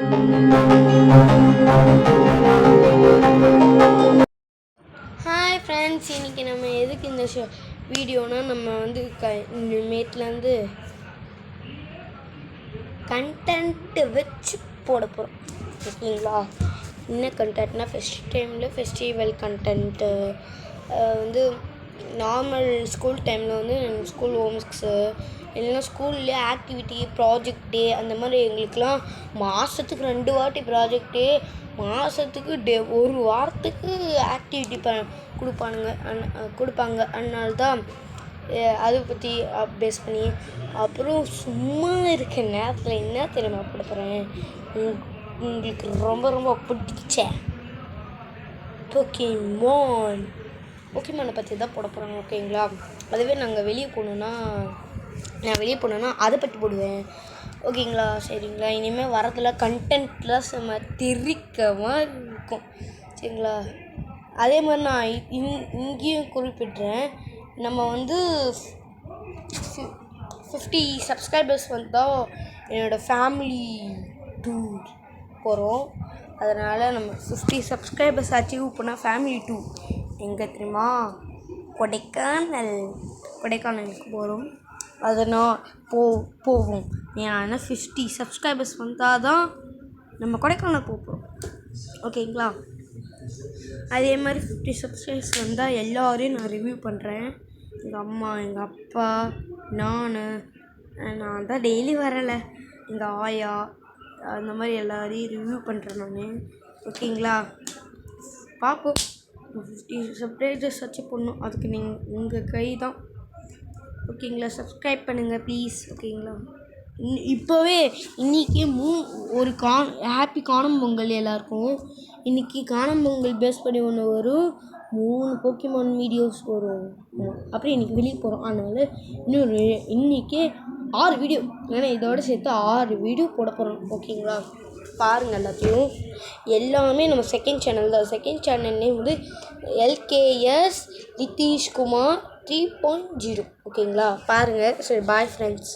Hi friends, இன்றைக்கி நம்ம எதுக்கு இந்த வீடியோனா நம்ம வந்து இனிமேட்லேருந்து கண்டென்ட்டு வச்சு போட போகிறோம். ஓகேங்களா? என்ன கண்டென்ட்னா ஃபெஸ்டிவல் கண்டென்ட்டு வந்து நார்மல் ஸ்கூல் டைமில் வந்து ஸ்கூல் ஹோம்ஒர்க்ஸு இல்லைன்னா ஸ்கூல்லேயே ஆக்டிவிட்டி ப்ராஜெக்ட் டே அந்த மாதிரி எங்களுக்கெலாம் மாதத்துக்கு 2 வாட்டி ப்ராஜெக்ட் டே, மாதத்துக்கு ஒரு வாரத்துக்கு ஆக்டிவிட்டி கொடுப்பாங்க. அதனால தான் அதை பற்றி பேஸ் பண்ணி அப்புறம் சும்மா இருக்க நேரத்தில் என்ன தெரியுமா போட போகிறேன், உங்களுக்கு ரொம்ப ரொம்ப பிடிச்ச போக்கிமானை பற்றி தான் போட போகிறாங்க. ஓகேங்களா? அதுவே நான் வெளியே போனேன்னா அதை பற்றி போடுவேன். ஓகேங்களா? சரிங்களா? இனிமேல் வரதில் கண்டென்ட்லாம் செம்ம தெரிக்கமாக இருக்கும். சரிங்களா? அதே மாதிரி நான் இங்கேயும் குறிப்பிட்றேன், நம்ம வந்து 50 சப்ஸ்கிரைபர்ஸ் வந்தால் என்னோடய ஃபேமிலி டூர் போகிறோம். அதனால் நம்ம 50 சப்ஸ்கிரைபர்ஸ் அச்சீவ் பண்ணால் ஃபேமிலி டூர் எங்கே தெரியுமா? கொடைக்கானலுக்கு போகிறோம். அதனால் போவோம். ஏன்னா 50 சப்ஸ்கிரைபர்ஸ் வந்தால் தான் நம்ம கொடைக்கானல் போகிறோம். ஓகேங்களா? அதே மாதிரி 50 சப்ஸ்கிரைபர்ஸ் வந்தால் எல்லோரையும் நான் ரிவ்யூ பண்ணுறேன். எங்கள் அம்மா, எங்கள் அப்பா, நான் தான் டெய்லி வரலை, எங்கள் ஆயா, அந்த மாதிரி எல்லோரையும் ரிவ்யூ பண்ணுறேன் நான். ஓகேங்களா? பார்ப்போம். 50 சப்ஸ்கிரைபர்ஸ் வச்சு போடணும். அதுக்கு உங்கள் கை தான். ஓகேங்களா? சப்ஸ்கிரைப் பண்ணுங்கள் ப்ளீஸ். ஓகேங்களா? இப்போவே இன்றைக்கி ஒரு ஹாப்பி காணும் பொங்கல் எல்லாருக்கும். இன்றைக்கி காணும் பொங்கல் பேஸ் பண்ணி ஒன்று வரும், 3 போக்கிமான் வீடியோஸ் வரும். அப்புறம் இன்றைக்கி வெளியே போகிறோம். அதனால் இன்றைக்கி 6 வீடியோ, ஏன்னா இதோட சேர்த்து 6 வீடியோ போட போகிறோம். ஓகேங்களா? பாருங்கள் எல்லாத்தையும். எல்லாமே நம்ம செகண்ட் சேனல் தான். செகண்ட் சேனல் நேம் வந்து LKS நிதிஷ்குமார் 3.0. ஓகேங்களா? பாருங்கள். சரி, பாய் ஃப்ரெண்ட்ஸ்.